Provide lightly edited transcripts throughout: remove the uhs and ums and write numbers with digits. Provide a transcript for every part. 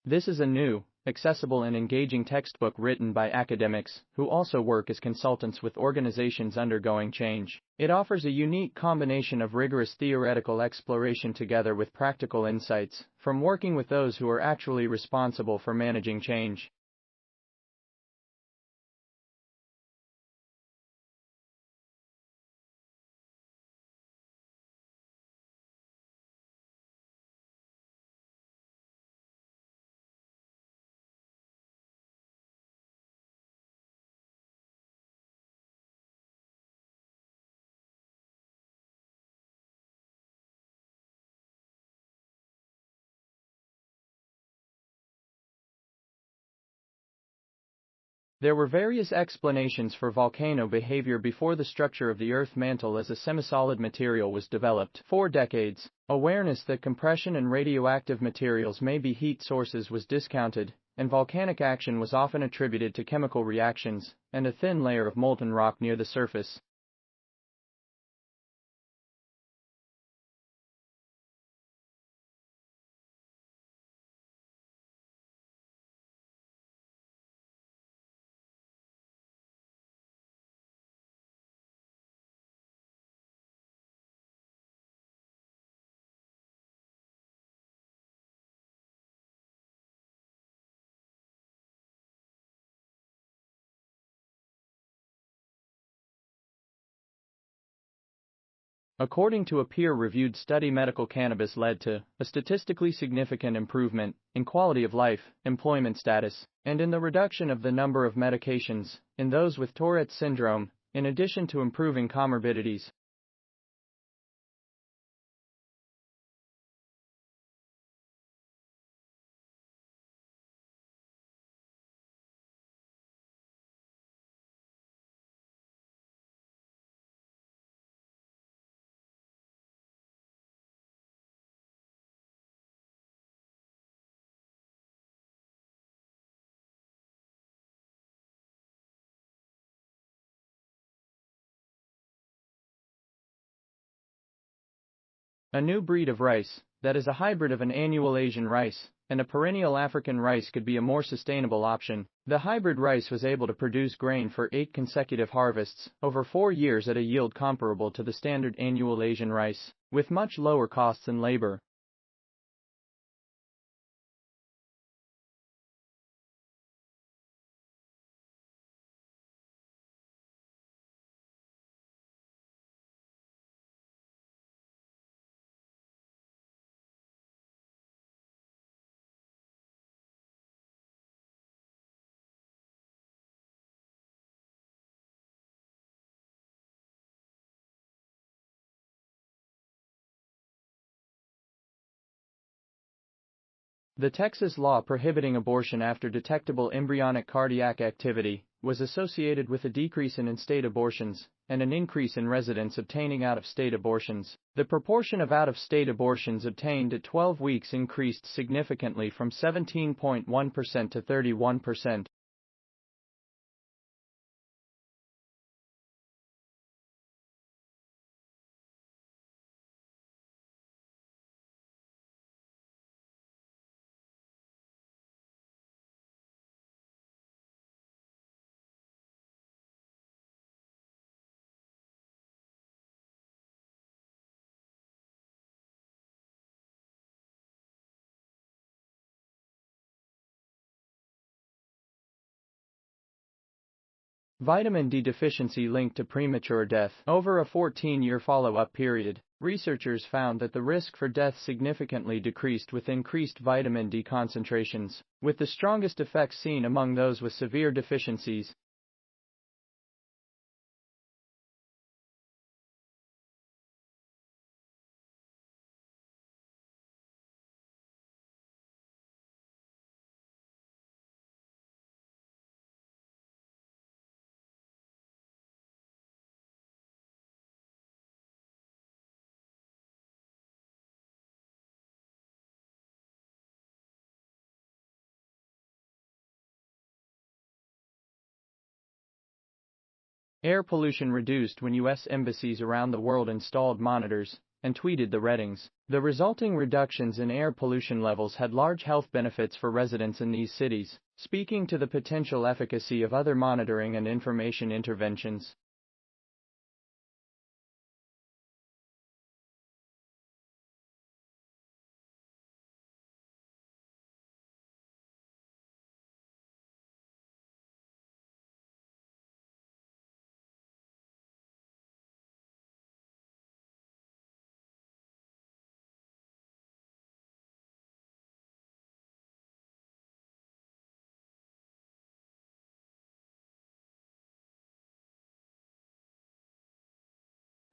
This is a new, accessible and engaging textbook written by academics who also work as consultants with organizations undergoing change. It offers a unique combination of rigorous theoretical exploration together with practical insights from working with those who are actually responsible for managing change. There were various explanations for volcano behavior before the structure of the Earth mantle as a semisolid material was developed. For decades, awareness that compression and radioactive materials may be heat sources was discounted, and volcanic action was often attributed to chemical reactions and a thin layer of molten rock near the surface. According to a peer-reviewed study, medical cannabis led to a statistically significant improvement in quality of life, employment status, and in the reduction of the number of medications in those with Tourette's syndrome, in addition to improving comorbidities. A new breed of rice, that is a hybrid of an annual Asian rice and a perennial African rice, could be a more sustainable option. The hybrid rice was able to produce grain for 8 consecutive harvests over 4 years at a yield comparable to the standard annual Asian rice, with much lower costs and labor. The Texas law prohibiting abortion after detectable embryonic cardiac activity was associated with a decrease in in-state abortions and an increase in residents obtaining out-of-state abortions. The proportion of out-of-state abortions obtained at 12 weeks increased significantly from 17.1% to 31%. Vitamin D deficiency linked to premature death. Over a 14-year follow-up period, researchers found that the risk for death significantly decreased with increased vitamin D concentrations, with the strongest effects seen among those with severe deficiencies. Air pollution reduced when U.S. embassies around the world installed monitors and tweeted the readings. The resulting reductions in air pollution levels had large health benefits for residents in these cities, speaking to the potential efficacy of other monitoring and information interventions.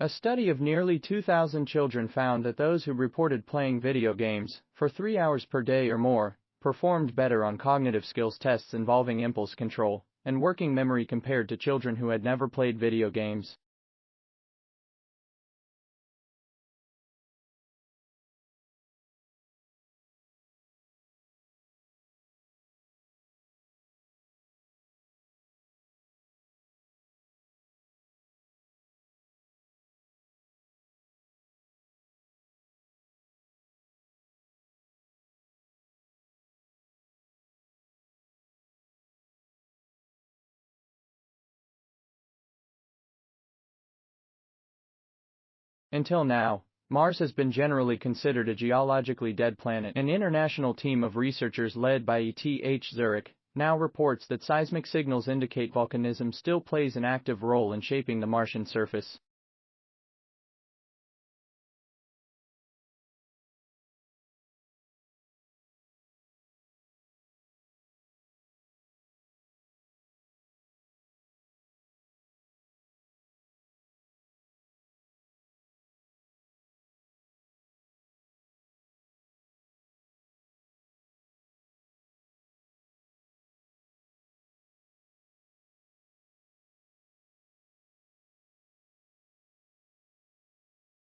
A study of nearly 2,000 children found that those who reported playing video games for 3 hours per day or more performed better on cognitive skills tests involving impulse control and working memory compared to children who had never played video games. Until now, Mars has been generally considered a geologically dead planet. An international team of researchers led by ETH Zurich now reports that seismic signals indicate volcanism still plays an active role in shaping the Martian surface.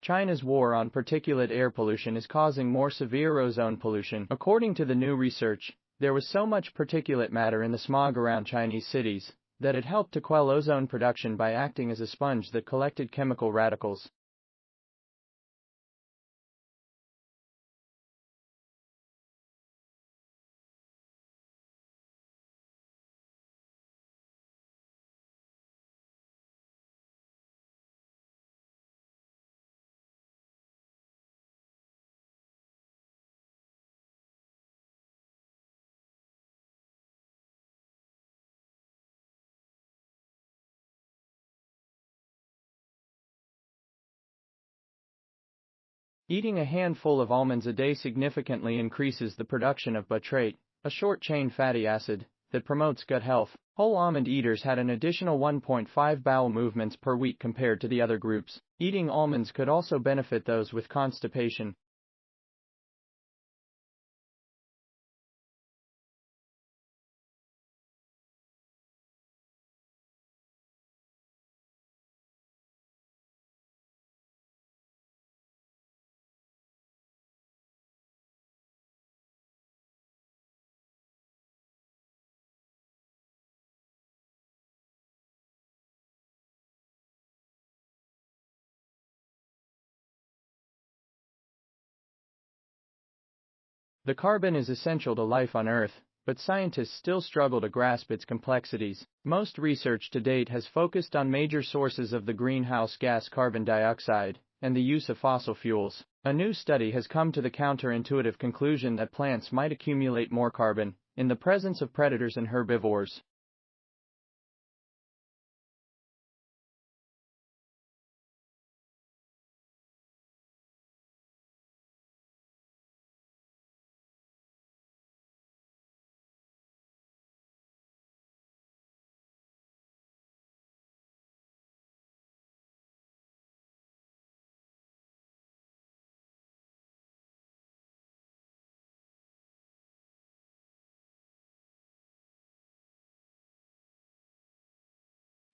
China's war on particulate air pollution is causing more severe ozone pollution. According to the new research, there was so much particulate matter in the smog around Chinese cities that it helped to quell ozone production by acting as a sponge that collected chemical radicals. Eating a handful of almonds a day significantly increases the production of butyric, a short-chain fatty acid that promotes gut health. Whole almond eaters had an additional 1.5 bowel movements per week compared to the other groups. Eating almonds could also benefit those with constipation. The carbon is essential to life on Earth, but scientists still struggle to grasp its complexities. Most research to date has focused on major sources of the greenhouse gas carbon dioxide and the use of fossil fuels. A new study has come to the counterintuitive conclusion that plants might accumulate more carbon in the presence of predators and herbivores.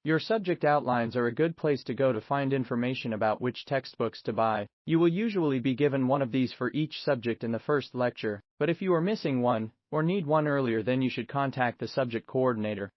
Your subject outlines are a good place to go to find information about which textbooks to buy. You will usually be given one of these for each subject in the first lecture, but if you are missing one, or need one earlier, then you should contact the subject coordinator.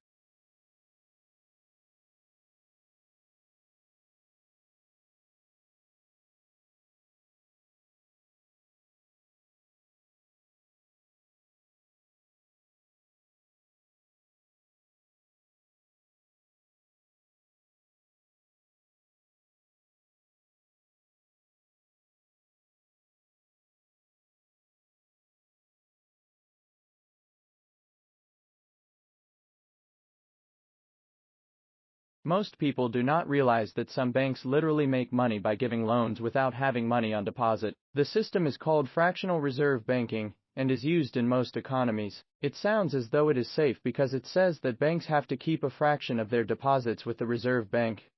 Most people do not realize that some banks literally make money by giving loans without having money on deposit. The system is called fractional reserve banking and is used in most economies. It sounds as though it is safe because it says that banks have to keep a fraction of their deposits with the reserve bank.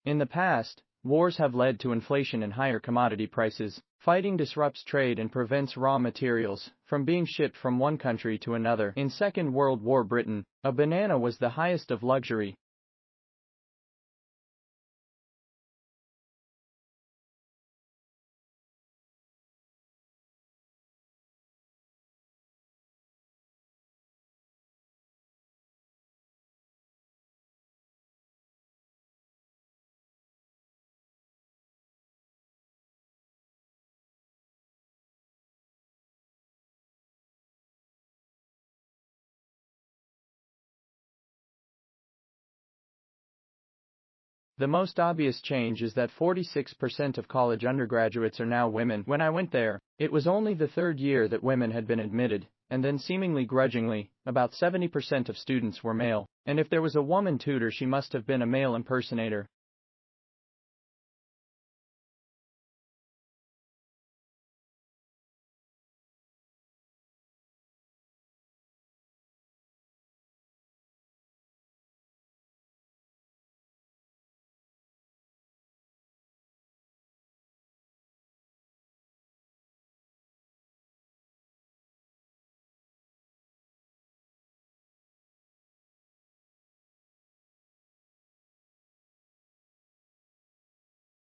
In the past, wars have led to inflation and higher commodity prices. Fighting disrupts trade and prevents raw materials from being shipped from one country to another. In Second World War Britain, a banana was the highest of luxury. The most obvious change is that 46% of college undergraduates are now women. When I went there, it was only the third year that women had been admitted, and then seemingly grudgingly, about 70% of students were male, and if there was a woman tutor she must have been a male impersonator.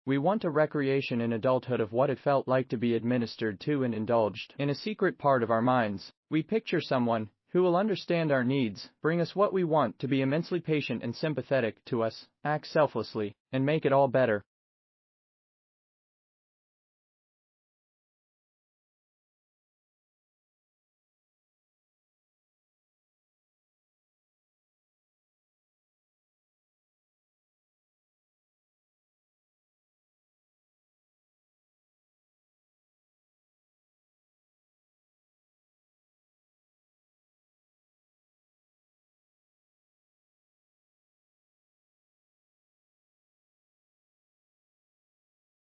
We want a recreation in adulthood of what it felt like to be administered to and indulged. In a secret part of our minds, we picture someone who will understand our needs, bring us what we want, to be immensely patient and sympathetic to us, act selflessly, and make it all better.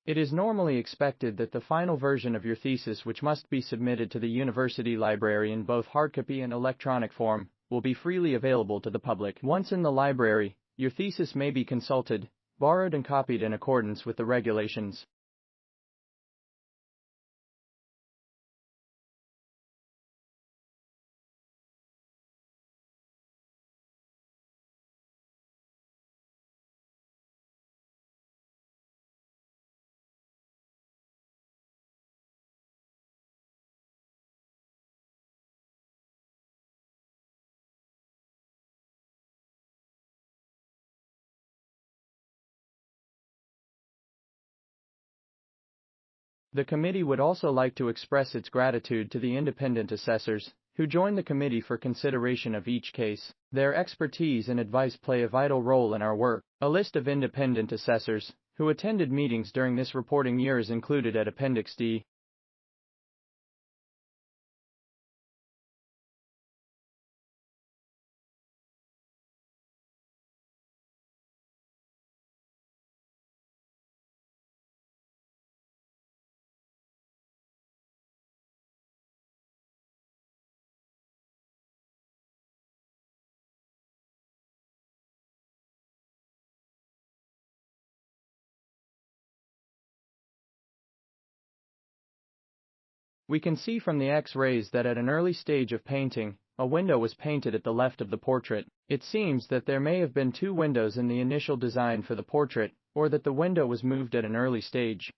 It is normally expected that the final version of your thesis, which must be submitted to the university library in both hardcopy and electronic form, will be freely available to the public. Once in the library, your thesis may be consulted, borrowed and copied in accordance with the regulations. The committee would also like to express its gratitude to the independent assessors who joined the committee for consideration of each case. Their expertise and advice play a vital role in our work. A list of independent assessors who attended meetings during this reporting year is included at Appendix D. We can see from the X-rays that at an early stage of painting, a window was painted at the left of the portrait. It seems that there may have been two windows in the initial design for the portrait, or that the window was moved at an early stage.